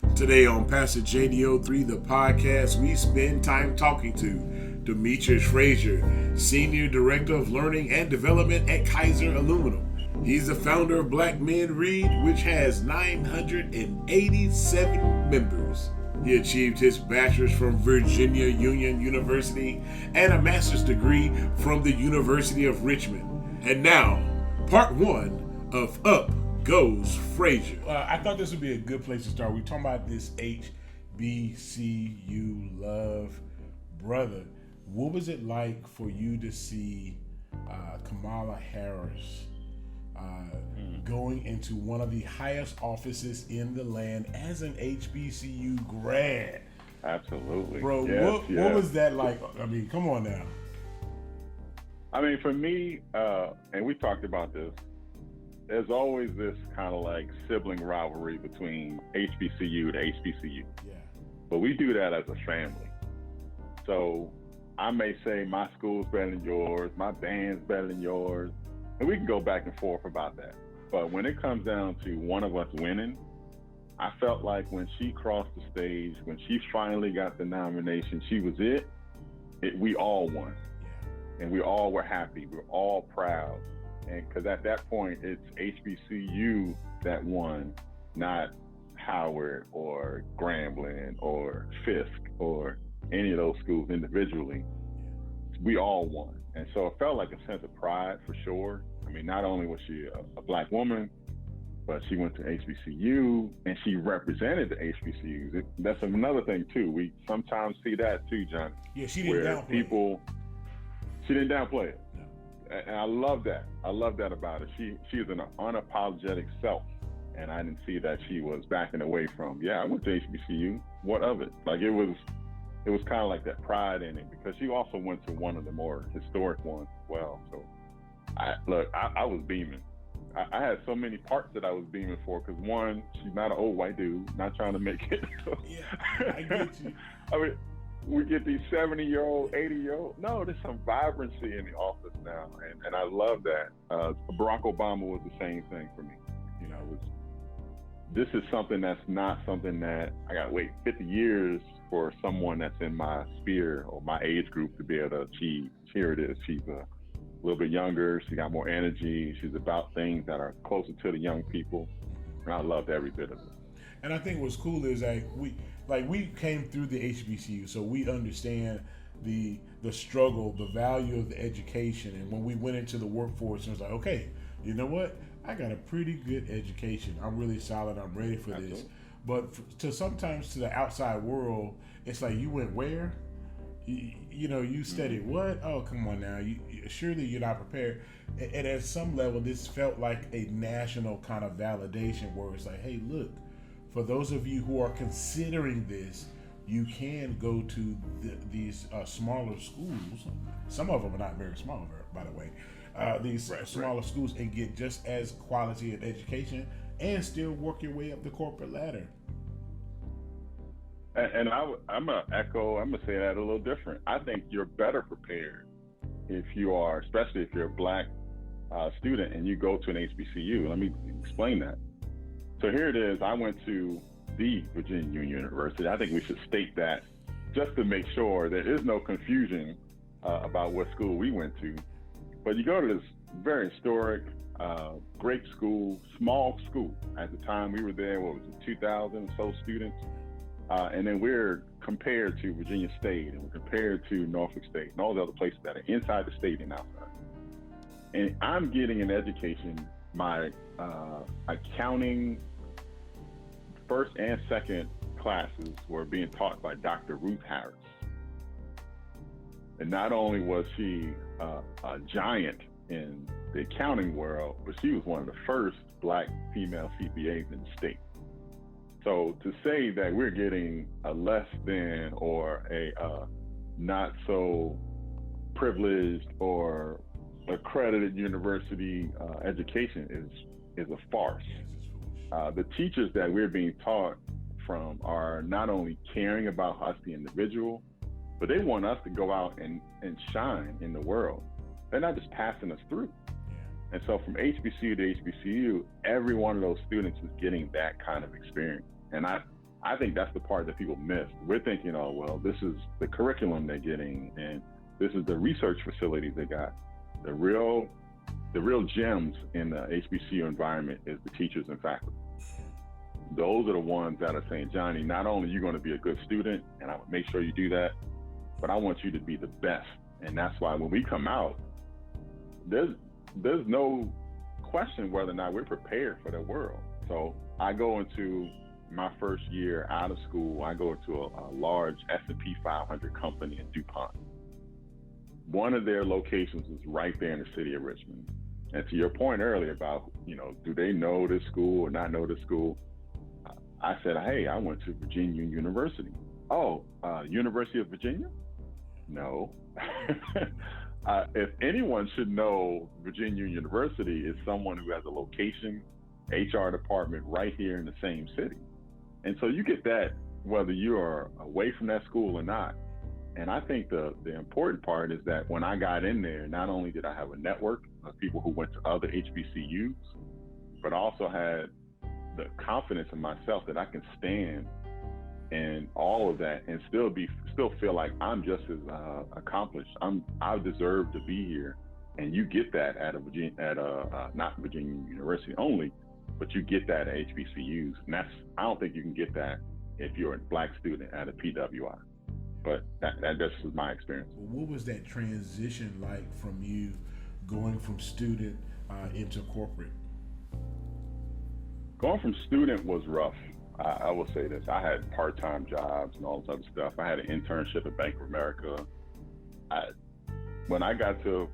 Today on Pastor JDO3, the podcast, we spend time talking to Demetrius Frazier, Senior Director of Learning and Development at Kaiser Aluminum. He's the founder of blackmenread, which has 987 members. He achieved his bachelor's from Virginia Union University and a master's degree from the University of Richmond. And now, part one of Goes Frazier. I thought this would be a good place to start. We're talking about this HBCU love. Brother, what was it like for you to see Kamala Harris going into one of the highest offices in the land as an HBCU grad? Absolutely. Bro, what was that like? I mean, come on now. I mean, for me, and we talked about this, there's always this kind of like sibling rivalry between HBCU to HBCU. Yeah. But we do that as a family. So I may say my school's better than yours, my band's better than yours, and we can go back and forth about that. But when it comes down to one of us winning, I felt like when she crossed the stage, when she finally got the nomination, she was it. We all won. Yeah. And we all were happy. We were all proud. And because at that point, it's HBCU that won, not Howard or Grambling or Fisk or any of those schools individually. We all won. And so it felt like a sense of pride for sure. I mean, not only was she a black woman, but she went to HBCU and she represented the HBCUs. That's another thing too. We sometimes see that too, John. Yeah, she didn't downplay it. She didn't downplay it. And I love that. I love that about her. She is an unapologetic self. And I didn't see that she was backing away from, I went to HBCU. What of it? Like it was kind of like that pride in it, because she also went to one of the more historic ones as well. So I was beaming. I had so many parts that I was beaming for, because one, she's not an old white dude, not trying to make it. Yeah, I get you. I mean, we get these 70-year-old, 80-year-old. No, there's some vibrancy in the office now, and I love that. Barack Obama was the same thing for me. You know, this is something that's not something that I got to wait 50 years for someone that's in my sphere or my age group to be able to achieve. Here it is. She's a little bit younger. She got more energy. She's about things that are closer to the young people, and I loved every bit of it. And I think what's cool is that we came through the HBCU, so we understand the struggle, the value of the education. And when we went into the workforce, it was like, okay, you know what? I got a pretty good education. I'm really solid. I'm ready for this. But sometimes to the outside world, it's like, you went where? You studied what? Oh, come on now. Surely you're not prepared. And at some level, this felt like a national kind of validation where it's like, hey, look, for those of you who are considering this, you can go to these smaller schools. Some of them are not very small, by the way. These smaller schools, and get just as quality of education and still work your way up the corporate ladder. And I'm going to say that a little different. I think you're better prepared especially if you're a black student and you go to an HBCU. Let me explain that. So here it is. I went to the Virginia Union University. I think we should state that just to make sure there is no confusion about what school we went to. But you go to this very historic, great school, small school. At the time we were there, 2,000 or so students? And then we're compared to Virginia State, and we're compared to Norfolk State and all the other places that are inside the state and outside. And I'm getting an education. My accounting first and second classes were being taught by Dr. Ruth Harris. And not only was she a giant in the accounting world, but she was one of the first black female CPAs in the state. So to say that we're getting a less than or a not so privileged or accredited university education is a farce. The teachers that we're being taught from are not only caring about us, the individual, but they want us to go out and shine in the world. They're not just passing us through. And so from HBCU to HBCU, every one of those students is getting that kind of experience. And I I think that's the part that people miss. We're thinking, oh, well, this is the curriculum they're getting, and this is the research facilities they got. The real gems in the HBCU environment is the teachers and faculty. Those are the ones that are saying, Johnny, not only are you going to be a good student, and I will make sure you do that, but I want you to be the best. And that's why when we come out, there's no question whether or not we're prepared for the world. So I go into my first year out of school, I go to a large S&P 500 company in DuPont. One of their locations is right there in the city of Richmond. And to your point earlier about, do they know this school or not know this school? I said, hey, I went to Virginia University. Oh, University of Virginia? No. If anyone should know Virginia University, is someone who has a location, HR department right here in the same city. And so you get that whether you are away from that school or not. And I think the important part is that when I got in there, not only did I have a network of people who went to other HBCUs, but also had the confidence in myself that I can stand in all of that and still feel like I'm just as accomplished. I deserve to be here, and you get that at not Virginia University only, but you get that at HBCUs. And I don't think you can get that if you're a Black student at a PWI. But that just was my experience. What was that transition like from you going from student into corporate? Going from student was rough. I will say this. I had part-time jobs and all this other stuff. I had an internship at Bank of America. When I got to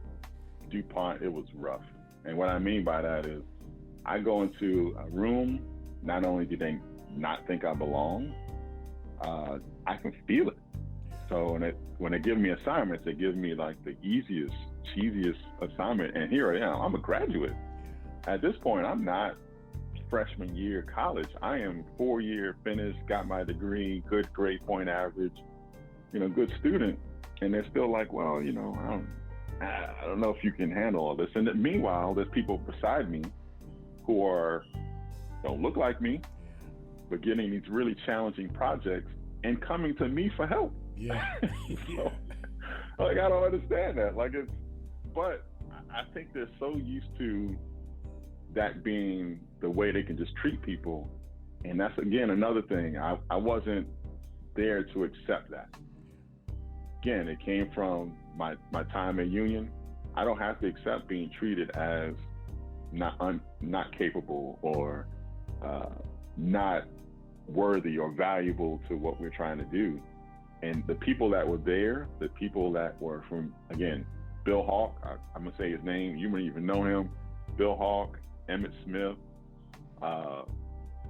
DuPont, it was rough. And what I mean by that is I go into a room, not only do they not think I belong, I can feel it. So when they give me assignments, they give me like the easiest, cheesiest assignment. And here I am. I'm a graduate. At this point, I'm not freshman year college. I am 4-year finished, got my degree, good grade point average, good student. And they're still like, well, I don't know if you can handle all this. And then, meanwhile, there's people beside me who don't look like me, but getting these really challenging projects and coming to me for help. Yeah. So, I don't understand that. But I think they're so used to that being the way they can just treat people. And that's, again, another thing. I wasn't there to accept that. Again, it came from my time at Union. I don't have to accept being treated as not capable or not worthy or valuable to what we're trying to do. And the people that were there, the people that were from, again, Bill Hawk, I'm gonna say his name, you might even know him, Bill Hawk, Emmett Smith,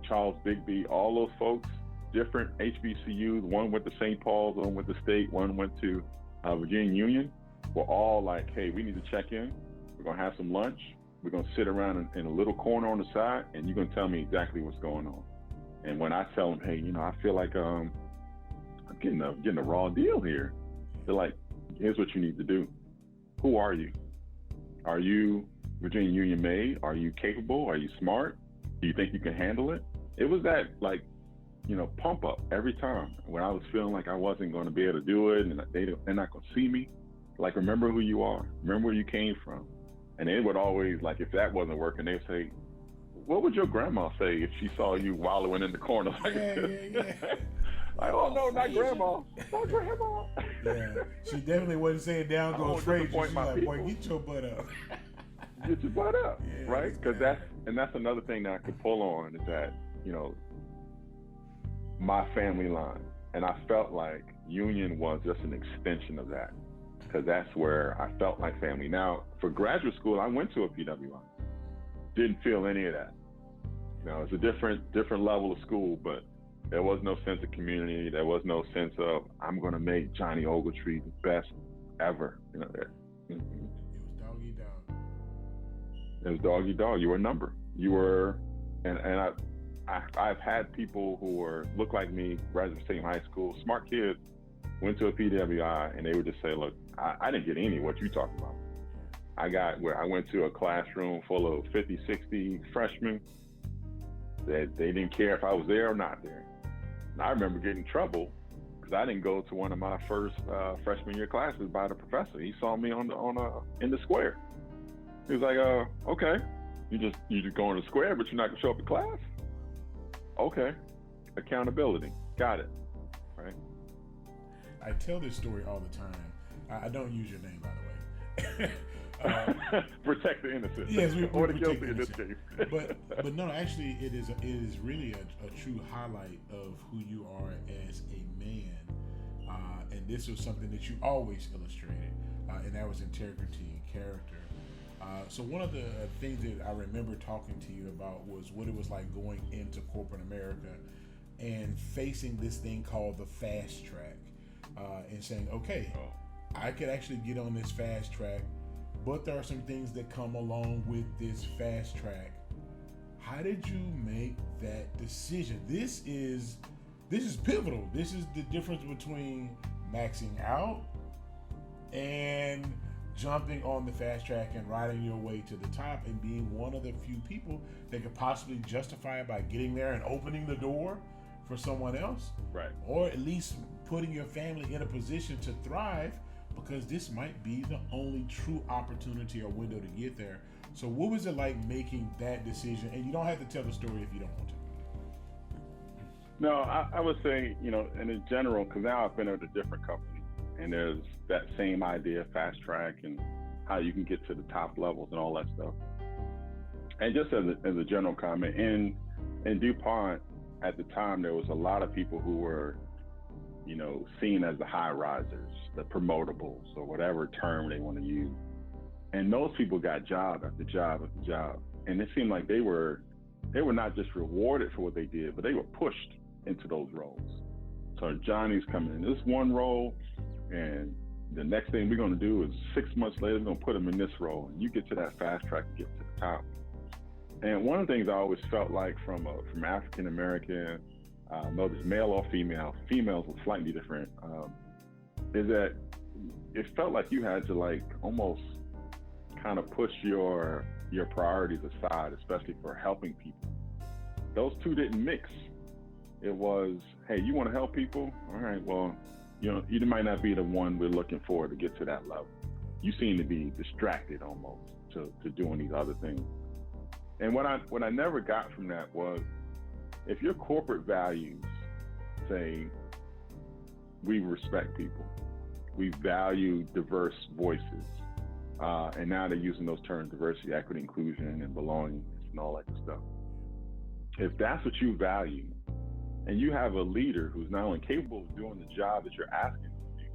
Charles Bigby, all those folks, different HBCUs, one went to St. Paul's, one went to State, one went to Virginia Union, were all like, hey, we need to check in, we're gonna have some lunch, we're gonna sit around in a little corner on the side, and you're gonna tell me exactly what's going on. And when I tell them, hey, I feel like I'm getting a raw deal here, they're like, here's what you need to do. Who are you? Are you Virginia Union made? Are you capable? Are you smart? Do you think you can handle it? It was that pump up every time when I was feeling like I wasn't going to be able to do it and they're not going to see me. Like, remember who you are. Remember where you came from. And they would always, if that wasn't working, they'd say, what would your grandma say if she saw you wallowing in the corner like this? Yeah. Like, oh no, not grandma. Not grandma. Yeah. She definitely wasn't saying down Goes Frazier. She's like, boy, get your butt up. Get your butt up. Yeah, right? Because that's another thing that I could pull on is that, my family line. And I felt like Union was just an extension of that. Because that's where I felt like family. Now, for graduate school, I went to a PWI. Didn't feel any of that. It's a different level of school, but there was no sense of community. There was no sense of, I'm going to make Johnny Ogletree the best ever. It was doggy dog. It was doggy dog. You were a number. You were, and I've had people who look like me, graduated from same high school, smart kids, went to a PWI, and they would just say, look, I didn't get any of what you talking about. I went to a classroom full of 50, 60 freshmen that they didn't care if I was there or not there. And I remember getting in trouble because I didn't go to one of my first freshman year classes by the professor. He saw me in the square. He was like, okay, you just going to the square, but you're not gonna show up to class? Okay, accountability, got it, right? I tell this story all the time. I don't use your name, by the way. Protect the innocent. Yes, we or the protect guilty the in this innocent. case. but no, actually, it is really a true highlight of who you are as a man. And this was something that you always illustrated, and that was integrity and character. So one of the things that I remember talking to you about was what it was like going into corporate America and facing this thing called the fast track, and saying, okay, I could actually get on this fast track, but there are some things that come along with this fast track. How did you make that decision? This is pivotal. This is the difference between maxing out and jumping on the fast track and riding your way to the top and being one of the few people that could possibly justify it by getting there and opening the door for someone else. Right. Or at least putting your family in a position to thrive, because this might be the only true opportunity or window to get there. So what was it like making that decision? And you don't have to tell the story if you don't want to. No, I would say, and in general, because now I've been at a different company, and there's that same idea, fast track, and how you can get to the top levels and all that stuff. And just as a general comment, in DuPont at the time, there was a lot of people who were, seen as the high risers, the promotables, or whatever term they want to use. And those people got job after job after job. And it seemed like they were not just rewarded for what they did, but they were pushed into those roles. So Johnny's coming in this one role, and the next thing we're going to do is 6 months later, we're going to put him in this role, and you get to that fast track and get to the top. And one of the things I always felt like from African American, whether it's male or female, females were slightly different, is that it felt like you had to like almost kind of push your priorities aside, especially for helping people. Those two didn't mix. It was, hey, you want to help people? All right, well, you might not be the one we're looking for to get to that level. You seem to be distracted almost to doing these other things. And what I never got from that was, if your corporate values say, we respect people, we value diverse voices, and now they're using those terms, diversity, equity, inclusion, and belonging, and all that stuff. If that's what you value, and you have a leader who's not only capable of doing the job that you're asking them to do,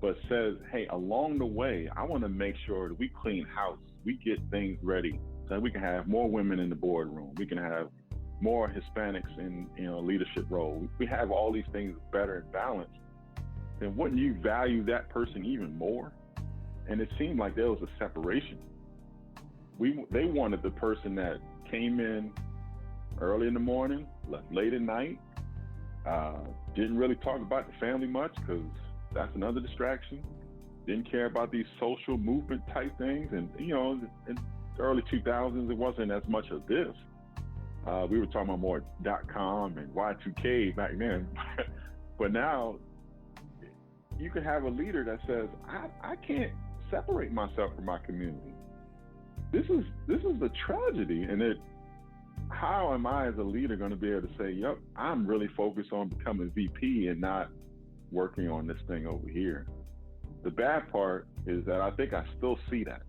but says, hey, along the way, I want to make sure that we clean house, we get things ready so that we can have more women in the boardroom, we can have more Hispanics in leadership role, we have all these things better and balanced, then wouldn't you value that person even more? And it seemed like there was a separation. They wanted the person that came in early in the morning, left late at night, didn't really talk about the family much because that's another distraction, didn't care about these social movement type things. And, in the early 2000s, it wasn't as much of this. We were talking about more .com and Y2K back then. But now you can have a leader that says, I can't separate myself from my community. This is a tragedy. And how am I as a leader going to be able to say, yep, I'm really focused on becoming VP and not working on this thing over here? The bad part is that I think I still see that,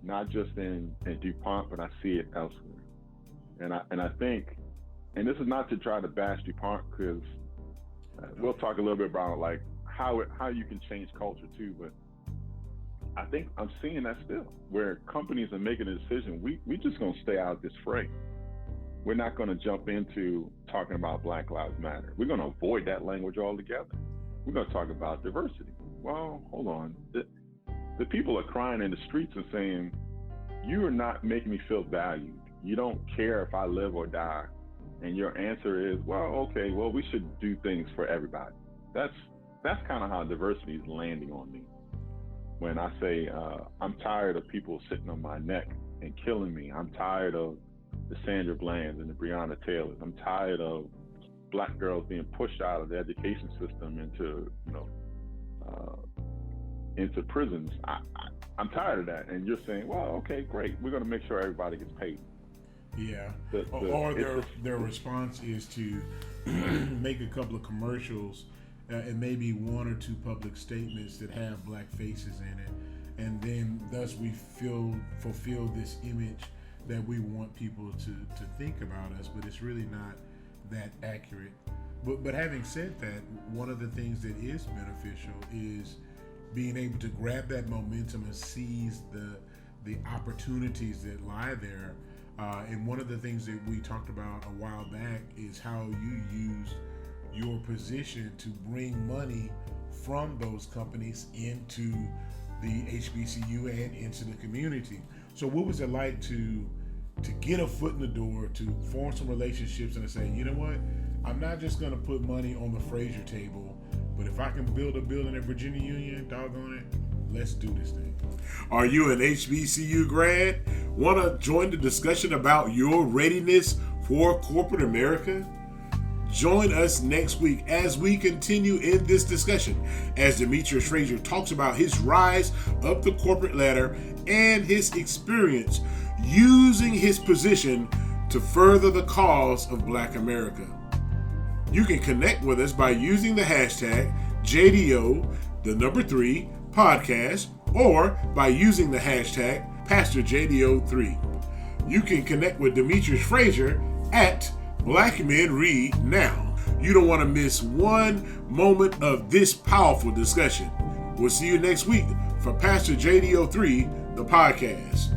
not just in DuPont, but I see it elsewhere. And I think, and this is not to try to bash DuPont, because we'll talk a little bit about like how you can change culture too, but I think I'm seeing that still, where companies are making a decision, we just gonna stay out of this fray. We're not gonna jump into talking about Black Lives Matter. We're gonna avoid that language altogether. We're gonna talk about diversity. Well, hold on. The people are crying in the streets and saying, you are not making me feel valued. You don't care if I live or die. And your answer is, well, okay, well, we should do things for everybody. That's kind of how diversity is landing on me. When I say, I'm tired of people sitting on my neck and killing me. I'm tired of the Sandra Blands and the Breonna Taylors. I'm tired of black girls being pushed out of the education system into, into prisons. I'm tired of that. And you're saying, well, okay, great. We're going to make sure everybody gets paid. Yeah. Or their response is to make a couple of commercials and maybe one or two public statements that have black faces in it. And then thus we fulfill this image that we want people to think about us, but it's really not that accurate. But having said that, one of the things that is beneficial is being able to grab that momentum and seize the opportunities that lie there. And one of the things that we talked about a while back is how you used your position to bring money from those companies into the HBCU and into the community. So what was it like to get a foot in the door, to form some relationships and to say, you know what, I'm not just going to put money on the Frazier table, but if I can build a building at Virginia Union, doggone it, let's do this thing. Are you an HBCU grad? Want to join the discussion about your readiness for corporate America? Join us next week as we continue in this discussion as Demetrius Frazier talks about his rise up the corporate ladder and his experience using his position to further the cause of Black America. You can connect with us by using the hashtag JDO3 podcast or by using the hashtag PastorJDO3. You can connect with Demetrius Frazier at blackmenread now. You don't want to miss one moment of this powerful discussion. We'll see you next week for Pastor JDO3, the podcast.